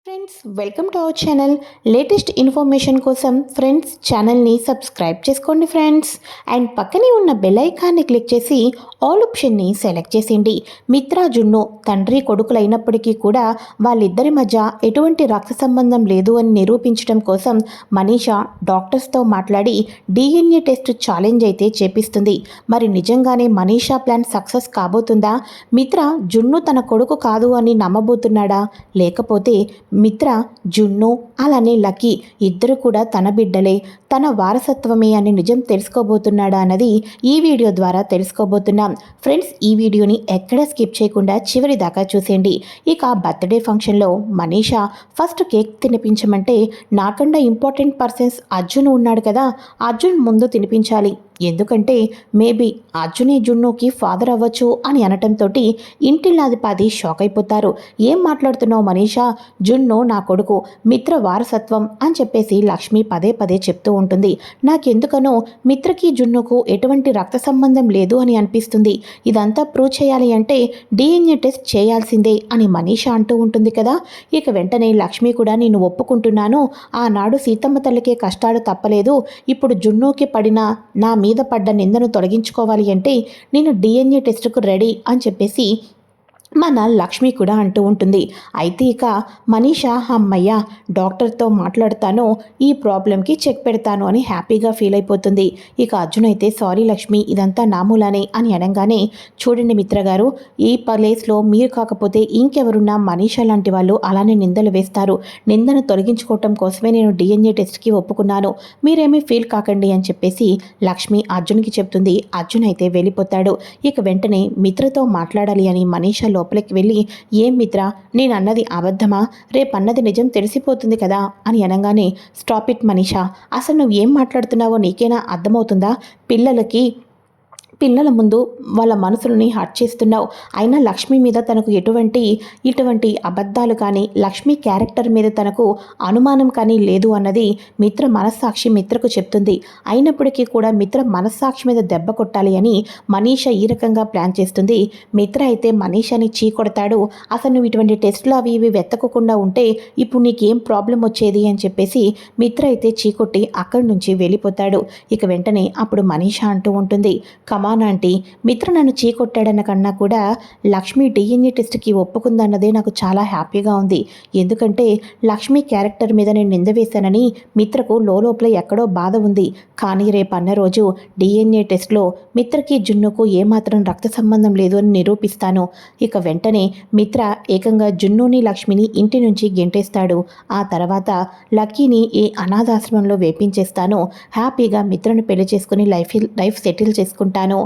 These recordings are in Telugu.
Friends, welcome to our channel. Latest information కోసం ఫ్రెండ్స్ ఛానల్ని సబ్స్క్రైబ్ చేసుకోండి ఫ్రెండ్స్. అండ్ పక్కనే ఉన్న బెల్ ఐకాన్ని క్లిక్ చేసి ఆల్ ఆప్షన్ని సెలెక్ట్ చేసేయండి. మిత్రా జున్ను తండ్రి కొడుకులైనప్పటికీ కూడా వాళ్ళిద్దరి మధ్య ఎటువంటి రక్త సంబంధం లేదు అని నిరూపించడం కోసం మనీషా డాక్టర్స్తో మాట్లాడి డిఎన్ఏ టెస్ట్ ఛాలెంజ్ అయితే చేపిస్తుంది. మరి నిజంగానే మనీషా ప్లాన్ సక్సెస్ కాబోతుందా? మిత్రా జున్ను తన కొడుకు కాదు అని నమ్మబోతున్నాడా, లేకపోతే మిత్ర జున్ను అలానే లక్కీ ఇద్దరు కూడా తన బిడ్డలే, తన వారసత్వమే అని నిజం తెలుసుకోబోతున్నాడా అన్నది ఈ వీడియో ద్వారా తెలుసుకోబోతున్నాం. ఫ్రెండ్స్, ఈ వీడియోని ఎక్కడ స్కిప్ చేయకుండా చివరి దాకా చూసేయండి. ఇక బర్త్డే ఫంక్షన్లో మనీషా ఫస్ట్ కేక్ తినిపించమంటే నాకన్నా ఇంపార్టెంట్ పర్సన్స్ అర్జున్ ఉన్నాడు కదా, అర్జున్ ముందు తినిపించాలి, ఎందుకంటే మేబీ అర్జునే జున్నుకి ఫాదర్ అవ్వచ్చు అని అనటంతో ఇంటిల్లాది షాక్ అయిపోతారు. ఏం మాట్లాడుతున్నావు మనీషా, జున్ను నా కొడుకు, మిత్ర వారసత్వం అని చెప్పేసి లక్ష్మి పదే పదే చెప్తూ ఉంటుంది. నాకెందుకనో మిత్రకి జున్నుకు ఎటువంటి రక్త సంబంధం లేదు అని అనిపిస్తుంది. ఇదంతా ప్రూవ్ చేయాలి అంటే డిఎన్ఏ టెస్ట్ చేయాల్సిందే అని మనీషా అంటూ ఉంటుంది కదా. ఇక వెంటనే లక్ష్మి కూడా నేను ఒప్పుకుంటున్నాను, ఆనాడు సీతమ్మ తల్లికే కష్టాలు తప్పలేదు, ఇప్పుడు జున్నుకి పడిన నా మీద పడ్డ నిందను తొలగించుకోవాలి అంటే నేను డిఎన్ఏ టెస్టుకు రెడీ అని చెప్పేసి మన లక్ష్మి కూడా అంటూ ఉంటుంది. అయితే ఇక మనీషా అమ్మయ్య డాక్టర్తో మాట్లాడతాను, ఈ ప్రాబ్లంకి చెక్ పెడతాను అని హ్యాపీగా ఫీల్ అయిపోతుంది. ఇక అర్జున్ అయితే సారీ లక్ష్మి, ఇదంతా నామూలానే అని అనగానే, చూడండి మిత్ర గారు, ఈ ప్లేస్లో మీరు కాకపోతే ఇంకెవరున్నా మనీషా లాంటి వాళ్ళు అలానే నిందలు వేస్తారు. నిందను తొలగించుకోవటం కోసమే నేను డిఎన్ఏ టెస్ట్కి ఒప్పుకున్నాను, మీరేమీ ఫీల్ కాకండి అని చెప్పేసి లక్ష్మి అర్జున్కి చెప్తుంది. అర్జున్ అయితే వెళ్ళిపోతాడు. ఇక వెంటనే మిత్రతో మాట్లాడాలి అని మనీషా లోపలికి వెళ్ళి, ఏం మిత్ర, నేను అన్నది అబద్ధమా, రేపన్నది నిజం తెలిసిపోతుంది కదా అని అనగానే, స్టాప్ ఇట్ మనీషా, అసలు నువ్వు ఏం మాట్లాడుతున్నావో నీకేనా అర్థమవుతుందా? పిల్లల ముందు వాళ్ళ మనసులని హర్ట్ చేస్తున్నావు. అయినా లక్ష్మి మీద తనకు ఇటువంటి అబద్ధాలు కానీ, లక్ష్మి క్యారెక్టర్ మీద తనకు అనుమానం కానీ లేదు అన్నది మిత్ర మనస్సాక్షి మిత్రకు చెప్తుంది. అయినప్పటికీ కూడా మిత్ర మనస్సాక్షి మీద దెబ్బ కొట్టాలి అని మనీషా ఈ రకంగా ప్లాన్ చేస్తుంది. మిత్ర అయితే మనీషాని చీకొడతాడు. అసలు నువ్వు ఇటువంటి టెస్టులు అవి ఇవి వెతకకుండా ఉంటే ఇప్పుడు నీకేం ప్రాబ్లం వచ్చేది అని చెప్పేసి మిత్ర అయితే చీకొట్టి అక్కడి నుంచి వెళ్ళిపోతాడు. ఇక వెంటనే అప్పుడు మనీషా అంటూ ఉంటుంది, కమాన్ ఆంటీ, మిత్ర నన్ను చీకొట్టాడన్న కన్నా కూడా లక్ష్మి డిఎన్ఏ టెస్ట్కి ఒప్పుకుందన్నదే నాకు చాలా హ్యాపీగా ఉంది. ఎందుకంటే లక్ష్మి క్యారెక్టర్ మీద నేను నింద వేశానని మిత్రకు లోపల ఎక్కడో బాధ ఉంది. కానీ రేపు అన్న రోజు డిఎన్ఏ టెస్ట్లో మిత్రకి జున్నుకు ఏమాత్రం రక్త సంబంధం లేదు అని నిరూపిస్తాను. ఇక వెంటనే మిత్ర ఏకంగా జున్నుని లక్ష్మిని ఇంటి నుంచి గెంటేస్తాడు. ఆ తర్వాత లక్కీని ఈ అనాథాశ్రమంలో వేపించేస్తాను. హ్యాపీగా మిత్రను పెళ్లి చేసుకుని లైఫ్ సెటిల్ చేసుకుంటాను.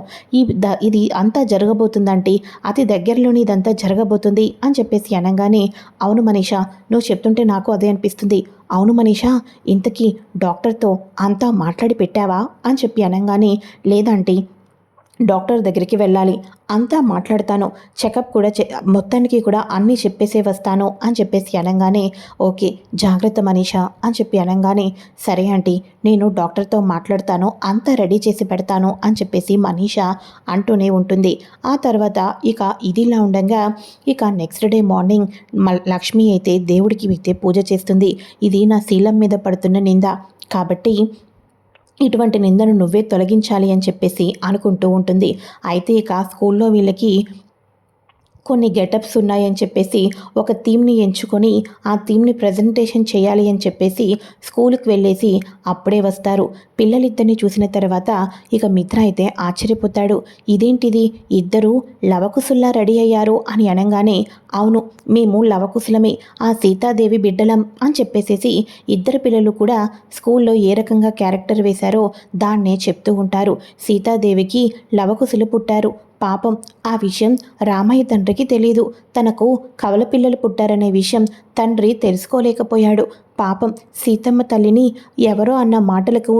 ఇది అంతా జరగబోతుందంటే అతి దగ్గరలోనే ఇదంతా జరగబోతుంది అని చెప్పేసి అనగానే, అవును మనీషా, నువ్వు చెప్తుంటే నాకు అదే అనిపిస్తుంది. అవును మనీషా, ఇంతకీ డాక్టర్తో అంతా మాట్లాడి పెట్టావా అని చెప్పి అనగానే, లేదంటే డాక్టర్ దగ్గరికి వెళ్ళాలి, అంతా మాట్లాడతాను, చెకప్ కూడా మొత్తానికి కూడా అన్నీ చెప్పేసే వస్తాను అని చెప్పేసి అనగానే, ఓకే జాగ్రత్త మనీషా అని చెప్పి అనగానే, సరే ఆంటీ, నేను డాక్టర్తో మాట్లాడతాను, అంతా రెడీ చేసి పెడతాను అని చెప్పేసి మనీషా అంటూనే ఉంటుంది. ఆ తర్వాత ఇక ఇదిలా ఉండగా ఇక నెక్స్ట్ డే మార్నింగ్ లక్ష్మి అయితే దేవుడికి అయితే పూజ చేస్తుంది. ఇది నా శీలం మీద పడుతున్న నింద కాబట్టి ఇటువంటి నిందను నువ్వే తొలగించాలి అని చెప్పేసి అనుకుంటూ ఉంటుంది. అయితే ఇక స్కూల్లో వీళ్ళకి కొన్ని గెటప్స్ ఉన్నాయని చెప్పేసి ఒక థీమ్ని ఎంచుకొని ఆ థీమ్ని ప్రజెంటేషన్ చేయాలి అని చెప్పేసి స్కూల్కి వెళ్ళేసి అప్పుడే వస్తారు. పిల్లలిద్దరిని చూసిన తర్వాత ఇక మిత్ర అయితే ఆశ్చర్యపోతాడు. ఇదేంటిది, ఇద్దరు లవకుశుల్లా రెడీ అయ్యారు అని అనగానే, అవును మేము లవకుశులమే, ఆ సీతాదేవి బిడ్డలం అని చెప్పేసేసి ఇద్దరు పిల్లలు కూడా స్కూల్లో ఏ రకంగా క్యారెక్టర్ వేశారో దాన్నే చెప్తూ ఉంటారు. సీతాదేవికి లవకుశులు పుట్టారు, పాపం ఆ విషయం రామయ్య తండ్రికి తెలీదు, తనకు కవల పిల్లలు పుట్టారనే విషయం తండ్రి తెలుసుకోలేకపోయాడు. పాపం సీతమ్మ తల్లిని ఎవరో అన్న మాటలకు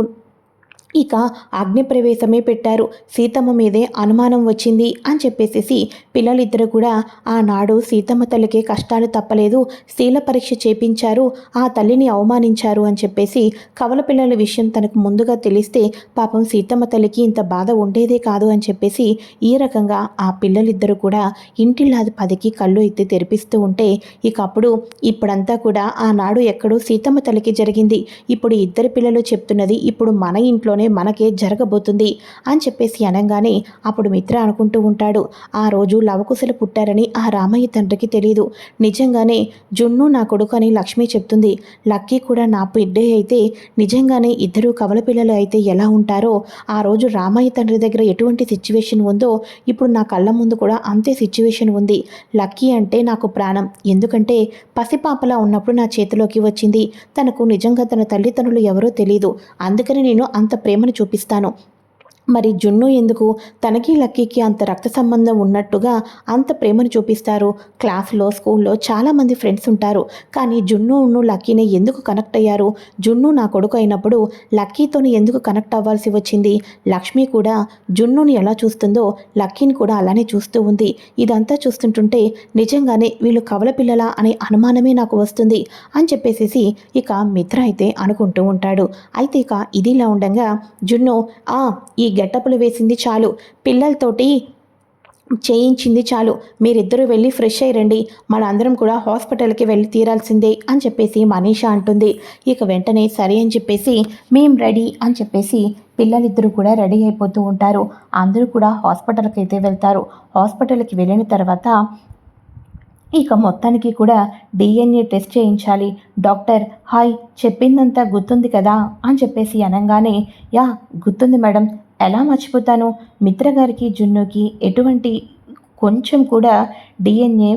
ఇక అగ్నిప్రవేశమే పెట్టారు. సీతమ్మ మీదే అనుమానం వచ్చింది అని చెప్పేసేసి పిల్లలిద్దరూ కూడా ఆనాడు సీతమ్మ తల్లికి కష్టాలు తప్పలేదు, శీల పరీక్ష చేపించారు, ఆ తల్లిని అవమానించారు అని చెప్పేసి కవల పిల్లల విషయం తనకు ముందుగా తెలిస్తే పాపం సీతమ్మ తల్లికి ఇంత బాధ ఉండేదే కాదు అని చెప్పేసి ఈ రకంగా ఆ పిల్లలిద్దరూ కూడా ఇంటిల్లాది పదికి కళ్ళు ఎత్తి తెరిపిస్తూ ఉంటే ఇక అప్పుడు ఇప్పుడంతా కూడా ఆనాడు ఎక్కడో సీతమ్మ తల్లికి జరిగింది, ఇప్పుడు ఇద్దరు పిల్లలు చెప్తున్నది ఇప్పుడు మన ఇంట్లోనే మనకే జరగబోతుంది అని చెప్పేసి అనగానే అప్పుడు మిత్ర అనుకుంటూ ఉంటాడు, ఆ రోజు లవకుశలు పుట్టారని ఆ రామయ్య తండ్రికి తెలియదు, నిజంగానే జున్ను నా కొడుకు అని లక్ష్మి చెప్తుంది, లక్కీ కూడా నా బిడ్డే అయితే నిజంగానే ఇద్దరు కవల పిల్లలు అయితే ఎలా ఉంటారో ఆ రోజు రామయ్య తండ్రి దగ్గర ఎటువంటి సిచ్యువేషన్ ఉందో ఇప్పుడు నా కళ్ళ ముందు కూడా అంతే సిచ్యువేషన్ ఉంది, లక్కీ అంటే నాకు ప్రాణం, ఎందుకంటే పసిపాపలా ఉన్నప్పుడు నా చేతిలోకి వచ్చింది, తనకు నిజంగా తన తల్లిదండ్రులు ఎవరో తెలియదు, అందుకని నేను అంత ప్రేమను చూపిస్తాను, మరి జున్ను ఎందుకు తనకి లక్కీకి అంత రక్త సంబంధం ఉన్నట్టుగా అంత ప్రేమను చూపిస్తారు, క్లాస్లో స్కూల్లో చాలామంది ఫ్రెండ్స్ ఉంటారు, కానీ జున్నును లక్కీని ఎందుకు కనెక్ట్ అయ్యారు, జున్ను నా కొడుకు అయినప్పుడు లక్కీతోని ఎందుకు కనెక్ట్ అవ్వాల్సి వచ్చింది, లక్ష్మి కూడా జున్నుని ఎలా చూస్తుందో లక్కీని కూడా అలానే చూస్తూ ఉంది, ఇదంతా చూస్తుంటుంటే నిజంగానే వీళ్ళు కవల పిల్లలా అనే అనుమానమే నాకు వస్తుంది అని చెప్పేసి ఇక మిత్ర అయితే అనుకుంటూ ఉంటాడు. అయితే ఇక ఇదిలా ఉండగా జున్ను ఈ గెటప్పులు వేసింది చాలు, పిల్లలతోటి చేయించింది చాలు, మీరిద్దరూ వెళ్ళి ఫ్రెష్ అయ్యి రండి, మనందరం కూడా హాస్పిటల్కి వెళ్ళి తీరాల్సిందే అని చెప్పేసి మనీషా అంటుంది. ఇక వెంటనే సరే అని చెప్పేసి మేం రెడీ అని చెప్పేసి పిల్లలిద్దరూ కూడా రెడీ అయిపోతూ ఉంటారు. అందరూ కూడా హాస్పిటల్కి అయితే వెళ్తారు. హాస్పిటల్కి వెళ్ళిన తర్వాత ఇక మొత్తానికి కూడా డిఎన్ఏ టెస్ట్ చేయించాలి, డాక్టర్ హాయ్ చెప్పిందంతా గుర్తుంది కదా అని చెప్పేసి అనగానే యా గుర్తుంది మేడం, ఎలా మర్చిపోతాను, మిత్ర గారికి జున్నుకి ఎటువంటి కొంచెం కూడా డిఎన్ఏ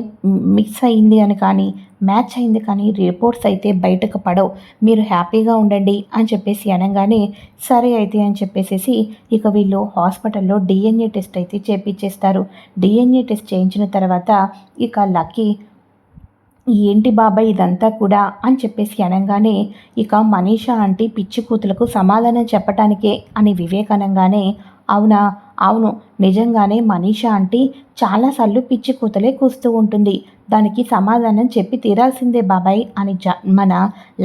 మిక్స్ అయింది అని కానీ మ్యాచ్ అయింది కానీ రిపోర్ట్స్ అయితే బయటకు పడవు, మీరు హ్యాపీగా ఉండండి అని చెప్పేసి అనగానే సరే అయితే అని చెప్పేసి ఇక వీళ్ళు హాస్పిటల్లో డిఎన్ఏ టెస్ట్ అయితే చేయించేస్తారు. డిఎన్ఏ టెస్ట్ చేయించిన తర్వాత ఇక లక్కీ ఏంటి బాబాయ్ ఇదంతా కూడా అని చెప్పేసి అనగానే ఇక మనీషా ఆంటీ పిచ్చి కూతులకు సమాధానం చెప్పటానికే అని వివేక్ అనగానే అవునా అవును నిజంగానే మనీషా ఆంటీ చాలాసార్లు పిచ్చి కూతలే కూస్తూ ఉంటుంది, దానికి సమాధానం చెప్పి తీరాల్సిందే బాబాయ్ అని మన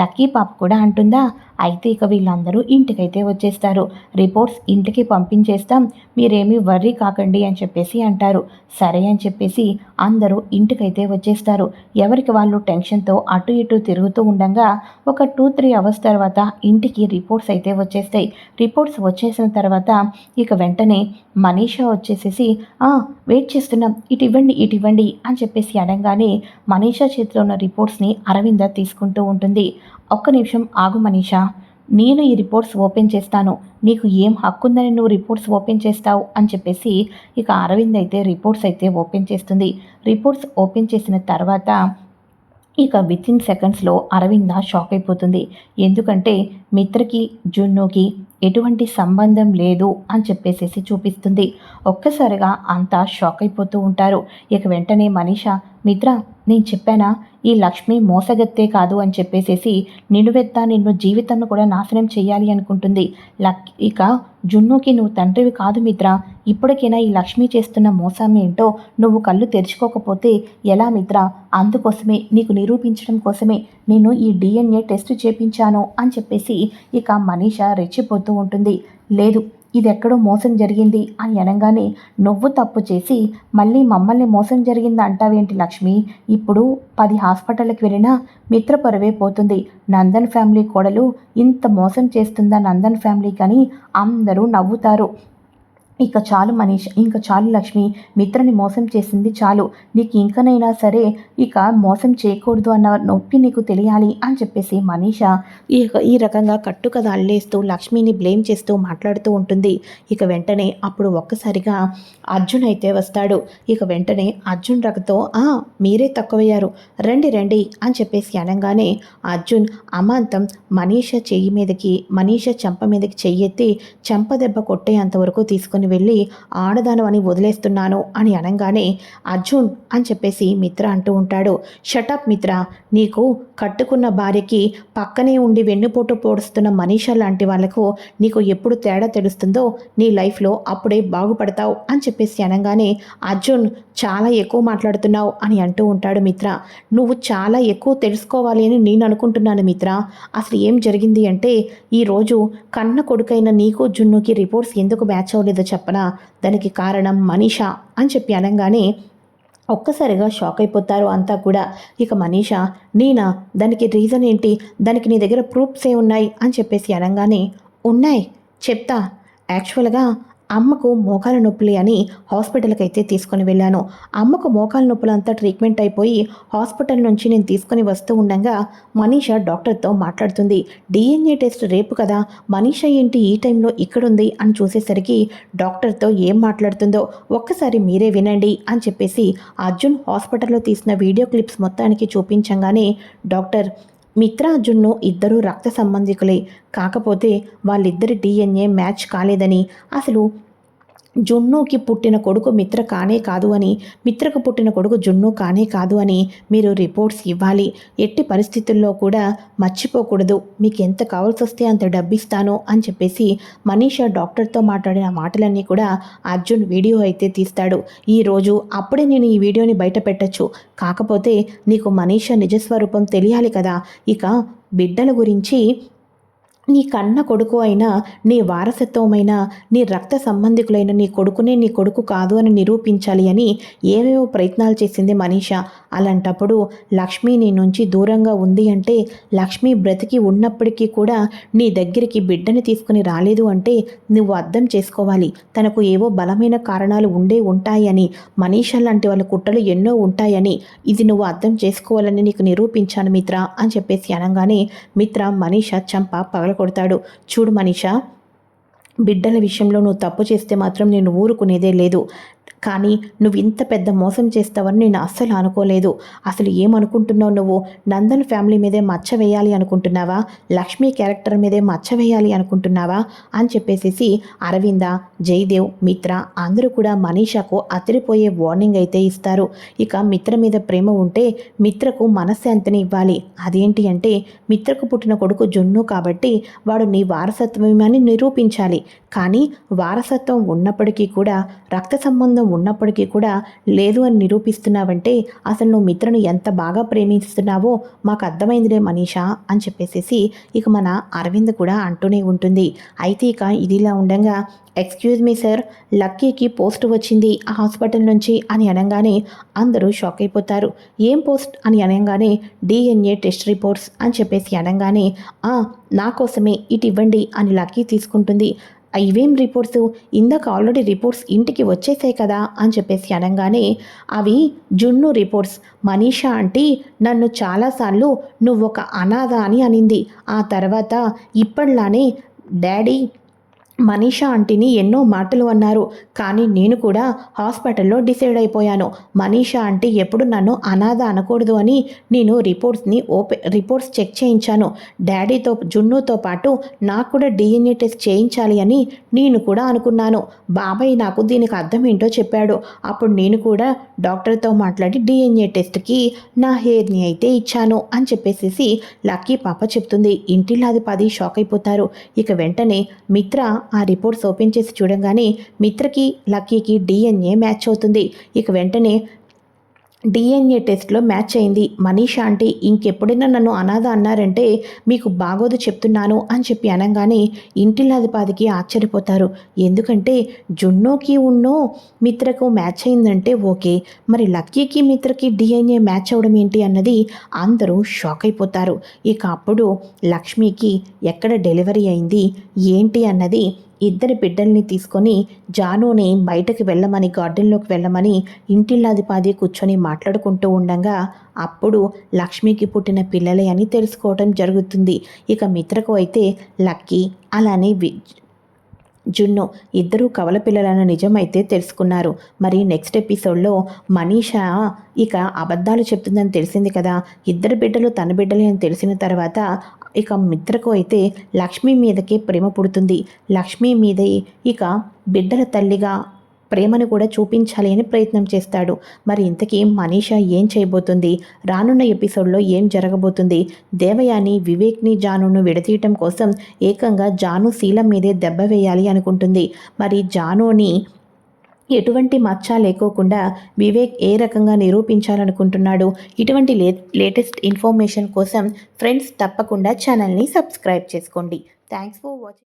లక్కీ పాప కూడా అంటుందా. అయితే ఇక వీళ్ళందరూ ఇంటికైతే వచ్చేస్తారు. రిపోర్ట్స్ ఇంటికి పంపించేస్తాం, మీరేమీ వర్రీ కాకండి అని చెప్పేసి అంటారు. సరే అని చెప్పేసి అందరూ ఇంటికైతే వచ్చేస్తారు. ఎవరికి వాళ్ళు టెన్షన్తో అటు ఇటు తిరుగుతూ ఉండగా ఒక 2-3 అవర్స్ తర్వాత ఇంటికి రిపోర్ట్స్ అయితే వచ్చేస్తాయి. రిపోర్ట్స్ వచ్చేసిన తర్వాత ఇక వెంటనే మనీషా వచ్చేసేసి వెయిట్ చేస్తున్నాం, ఇటు ఇవ్వండి అని చెప్పేసి అనగానే మనీషా చేతిలో ఉన్న రిపోర్ట్స్ని అరవింద తీసుకుంటూ ఉంటుంది. ఒక్క నిమిషం ఆగు మనీషా, నేను ఈ రిపోర్ట్స్ ఓపెన్ చేస్తాను, నీకు ఏం హక్కు ఉందని నువ్వు రిపోర్ట్స్ ఓపెన్ చేస్తావు అని చెప్పేసి ఇక అరవింద్ అయితే రిపోర్ట్స్ అయితే ఓపెన్ చేస్తుంది. రిపోర్ట్స్ ఓపెన్ చేసిన తర్వాత ఇక వితిన్ సెకండ్స్లో అరవింద షాక్ అయిపోతుంది. ఎందుకంటే మిత్రకి జున్నుకి ఎటువంటి సంబంధం లేదు అని చెప్పేసి చూపిస్తుంది. ఒక్కసారిగా అంతా షాక్ అయిపోతూ ఉంటారు. ఇక వెంటనే మనీషా మిత్ర నేను చెప్పానా ఈ లక్ష్మి మోసగత్తే కాదు అని చెప్పేసేసి నిన్ను జీవితాన్ని కూడా నాశనం చేయాలి అనుకుంటుంది. ఇక జున్నుకి నువ్వు తండ్రివి కాదు మిత్ర, ఇప్పటికైనా ఈ లక్ష్మి చేస్తున్న మోసం ఏంటో నువ్వు కళ్ళు తెరుచుకోకపోతే ఎలా మిత్ర, అందుకోసమే నీకు నిరూపించడం కోసమే నేను ఈ డిఎన్ఏ టెస్ట్ చేపించాను అని చెప్పేసి ఇక మనీషా రెచ్చిపోతూ ఉంటుంది. లేదు ఇది ఎక్కడో మోసం జరిగింది అని అనగానే నువ్వు తప్పు చేసి మళ్ళీ మమ్మల్ని మోసం జరిగింది అంటావేంటి లక్ష్మి, ఇప్పుడు 10 హాస్పిటల్కి వెళ్ళినా మిత్ర పరువే పోతుంది, నందన్ ఫ్యామిలీ కోడలు ఇంత మోసం చేస్తుందా నందన్ ఫ్యామిలీ కానీ అందరూ నవ్వుతారు, ఇక చాలు మనీష్, ఇంకా చాలు లక్ష్మి, మిత్రని మోసం చేసింది చాలు, నీకు ఇంకనైనా సరే ఇక మోసం చేయకూడదు అన్న నొప్పి నీకు తెలియాలి అని చెప్పేసి మనీష ఈ రకంగా కట్టుకథ అల్లేస్తూ లక్ష్మిని బ్లేమ్ చేస్తూ మాట్లాడుతూ ఉంటుంది. ఇక వెంటనే అప్పుడు ఒక్కసారిగా అర్జున్ అయితే వస్తాడు. ఇక వెంటనే అర్జున్ రకతో మీరే తక్కువయ్యారు, రండి రండి అని చెప్పేసి అనగానే అర్జున్ అమాంతం మనీష చెయ్యి మీదకి మనీష చెంప మీదకి చెయ్యెత్తి చెంప దెబ్బ కొట్టేంతవరకు తీసుకొని తీసుకొని వెళ్ళి ఆడదాను అని వదిలేస్తున్నాను అని అనగానే అర్జున్ అని చెప్పేసి మిత్ర అంటూ ఉంటాడు. షటప్ మిత్ర, నీకు కట్టుకున్న భార్యకి పక్కనే ఉండి వెన్నుపోటు పొడుస్తున్న మనీషా లాంటి వాళ్లకు నీకు ఎప్పుడు తేడా తెలుస్తుందో నీ లైఫ్లో అప్పుడే బాగుపడతావు అని చెప్పేసి అనగానే అర్జున్ చాలా ఎక్కువ మాట్లాడుతున్నావు అని అంటూ ఉంటాడు మిత్ర. నువ్వు చాలా ఎక్కువ తెలుసుకోవాలి అని నేను అనుకుంటున్నాను మిత్ర. అసలు ఏం జరిగింది అంటే ఈరోజు కన్న కొడుకైన నీకు జున్నుకి రిపోర్ట్స్ ఎందుకు మ్యాచ్ అవ్వలేదో చెప్పనా? దానికి కారణం మనీషా అని చెప్పి అనగానే ఒక్కసారిగా షాక్ అయిపోతారు అంతా కూడా. ఇక మనీషా, నేనా? దానికి రీజన్ ఏంటి? దానికి నీ దగ్గర ప్రూఫ్స్ ఏ ఉన్నాయి అని చెప్పేసి అనగానే ఉన్నాయి, చెప్తా. యాక్చువల్గా అమ్మకు మోకాల నొప్పులు అని హాస్పిటల్కి అయితే తీసుకొని వెళ్ళాను. అమ్మకు మోకాల నొప్పులంతా ట్రీట్మెంట్ అయిపోయి హాస్పిటల్ నుంచి నేను తీసుకొని వస్తూ ఉండగా మనీషా డాక్టర్తో మాట్లాడుతుంది. డిఎన్ఏ టెస్ట్ రేపు కదా, మనీషా ఏంటి ఈ టైంలో ఇక్కడుంది అని చూసేసరికి డాక్టర్తో ఏం మాట్లాడుతుందో ఒక్కసారి మీరే వినండి అని చెప్పేసి అర్జున్ హాస్పిటల్లో తీసిన వీడియో క్లిప్స్ మొత్తానికి చూపించగానే డాక్టర్, మిత్ర అర్జున్ను ఇద్దరూ రక్త సంబంధికులే, కాకపోతే వాళ్ళిద్దరి డిఎన్ఏ మ్యాచ్ కాలేదని, అసలు జున్నుకి పుట్టిన కొడుకు మిత్ర కానే కాదు అని, మిత్రకు పుట్టిన కొడుకు జున్ను కానే కాదు అని మీరు రిపోర్ట్స్ ఇవ్వాలి. ఎట్టి పరిస్థితుల్లో కూడా మర్చిపోకూడదు. మీకు ఎంత కావాల్సి వస్తే అంత డబ్బిస్తాను అని చెప్పేసి మనీషా డాక్టర్తో మాట్లాడిన మాటలన్నీ కూడా అర్జున్ వీడియో అయితే తీస్తాడు. ఈరోజు అప్పుడే నేను ఈ వీడియోని బయట పెట్టచ్చు, కాకపోతే నీకు మనీషా నిజస్వరూపం తెలియాలి కదా. ఇక బిడ్డల గురించి నీ కన్న కొడుకు అయినా, నీ వారసత్వమైన, నీ రక్త సంబంధికులైన నీ కొడుకునే నీ కొడుకు కాదు అని నిరూపించాలి అని ఏవేవో ప్రయత్నాలు చేసింది మనీషా. అలాంటప్పుడు లక్ష్మి నీ నుంచి దూరంగా ఉంది అంటే, లక్ష్మి బ్రతికి ఉన్నప్పటికీ కూడా నీ దగ్గరికి బిడ్డని తీసుకుని రాలేదు అంటే నువ్వు అర్థం చేసుకోవాలి, తనకు ఏవో బలమైన కారణాలు ఉంటాయని, మనీషా లాంటి వాళ్ళ కుట్రలు ఎన్నో ఉంటాయని. ఇది నువ్వు అర్థం చేసుకోవాలని నీకు నిరూపించాను మిత్ర అని చెప్పేసి అనగానే మిత్ర మనీషా చంప కొడతాడు. చూడు మనీషా, బిడ్డల విషయంలో నువ్వు తప్పు చేస్తే మాత్రం నేను ఊరుకునేదే లేదు, కానీ నువ్వు ఇంత పెద్ద మోసం చేస్తావని నేను అస్సలు అనుకోలేదు. అసలు ఏమనుకుంటున్నావు నువ్వు? నందన్ ఫ్యామిలీ మీదే మచ్చ వేయాలి అనుకుంటున్నావా? లక్ష్మీ క్యారెక్టర్ మీదే మచ్చ వేయాలి అనుకుంటున్నావా అని చెప్పేసి అరవింద, జయదేవ్, మిత్ర అందరూ కూడా మనీషాకు అదిరిపోయే వార్నింగ్ అయితే ఇస్తారు. ఇక మిత్ర మీద ప్రేమ ఉంటే మిత్రకు మనశ్శాంతిని ఇవ్వాలి. అదేంటి అంటే మిత్రకు పుట్టిన కొడుకు జున్ను కాబట్టి వాడు నీ వారసత్వమని నిరూపించాలి. కానీ వారసత్వం ఉన్నప్పటికీ కూడా, రక్త సంబంధం ఉన్నప్పటికీ కూడా లేదు అని నిరూపిస్తున్నావంటే అసలు నువ్వు మిత్రను ఎంత బాగా ప్రేమిస్తున్నావో మాకు అర్థమైందిలే మనీషా అని చెప్పేసి ఇక మన అరవింద్ కూడా అంటూనే ఉంటుంది. అయితే ఇక ఇదిలా ఉండగా, ఎక్స్క్యూజ్ మీ సార్, లక్కీకి పోస్ట్ వచ్చింది ఆ హాస్పిటల్ నుంచి అని అనగానే అందరూ షాక్ అయిపోతారు. ఏం పోస్ట్ అని అనగానే డిఎన్ఏ టెస్ట్ రిపోర్ట్స్ అని చెప్పేసి అనగానే నా కోసమే ఇటు ఇవ్వండి అని లక్కీ తీసుకుంటుంది. ఇవేం రిపోర్ట్స్? ఇందాక ఆల్రెడీ రిపోర్ట్స్ ఇంటికి వచ్చేసాయి కదా అని చెప్పేసి అనగానే అవి జున్ను రిపోర్ట్స్. మనీషా ఆంటీ నన్ను చాలాసార్లు నువ్వు ఒక అనాథ అని అనింది. ఆ తర్వాత ఇప్పట్లానే డాడీ మనీషా ఆంటీని ఎన్నో మాటలు అన్నారు, కానీ నేను కూడా హాస్పిటల్లో డిసైడ్ మనీషా ఆంటీ ఎప్పుడు నన్ను అనాథ అనకూడదు అని నేను రిపోర్ట్స్ చెక్ చేయించాను. డాడీతో జున్నుతో పాటు నాకు కూడా డిఎన్ఏ టెస్ట్ చేయించాలి అని నేను కూడా అనుకున్నాను. బాబాయ్ నాకు దీనికి అర్థం ఏంటో చెప్పాడు. అప్పుడు నేను కూడా డాక్టర్తో మాట్లాడి డిఎన్ఏ టెస్ట్కి నా హెయిర్ని అయితే ఇచ్చాను అని చెప్పేసి లక్కీ పాప చెప్తుంది. ఇంటిల్లాది 10 షాక్ అయిపోతారు. ఇక వెంటనే మిత్ర ఆ రిపోర్ట్స్ ఓపెన్ చేసి చూడంగానే మిత్రకి లక్కీకి డిఎన్ఏ మ్యాచ్ అవుతుంది. ఇక వెంటనే డిఎన్ఏ టెస్ట్లో మ్యాచ్ అయింది. మనీషా ఆంటీ ఇంకెప్పుడైనా నన్ను అనాథ అన్నారంటే మీకు బాగోదు చెప్తున్నాను అని చెప్పి అనగానే ఇంటిల్లాదిపాదికి ఆశ్చర్యపోతారు. ఎందుకంటే జున్నోకి ఉన్నో మిత్రకు మ్యాచ్ అయిందంటే ఓకే, మరి లక్కీకి మిత్రకి డిఎన్ఏ మ్యాచ్ అవడం ఏంటి అన్నది అందరూ షాక్ అయిపోతారు. ఇక అప్పుడు లక్ష్మికి ఎక్కడ డెలివరీ అయింది ఏంటి అన్నది ఇద్దరి బిడ్డల్ని తీసుకొని జానుని బయటకు వెళ్ళమని, గార్డెన్లోకి వెళ్ళమని ఇంటిల్లాదిపాది కూర్చొని మాట్లాడుకుంటూ ఉండగా అప్పుడు లక్ష్మికి పుట్టిన పిల్లలే అని తెలుసుకోవడం జరుగుతుంది. ఇక మిత్రకు అయితే లక్కీ అలానే జున్ను ఇద్దరూ కవల పిల్లలన్న నిజమైతే తెలుసుకున్నారు. మరి నెక్స్ట్ ఎపిసోడ్లో మనీషా ఇక అబద్ధాలు చెప్తుందని తెలిసింది కదా, ఇద్దరు బిడ్డలు తన బిడ్డలే అని తెలిసిన తర్వాత ఇక మిత్రకు అయితే లక్ష్మి మీదకే ప్రేమ పుడుతుంది. లక్ష్మి మీదే ఇక బిడ్డల తల్లిగా ప్రేమను కూడా చూపించాలి అని ప్రయత్నం చేస్తాడు. మరి ఇంతకీ మనీషా ఏం చేయబోతుంది, రానున్న ఎపిసోడ్లో ఏం జరగబోతుంది? దేవయాని వివేక్ని జానును విడతీయటం కోసం ఏకంగా జాను శీలం మీదే దెబ్బ వేయాలి అనుకుంటుంది. మరి జానుని ఎటువంటి మచ్చ లేకోకుండా వివేక్ ఏ రకంగా నిరూపించాలనుకుంటున్నాడు? ఇటువంటి లేటెస్ట్ ఇన్ఫర్మేషన్ కోసం ఫ్రెండ్స్ తప్పకుండా ఛానల్ని సబ్స్క్రైబ్ చేసుకోండి. Thanks for watching.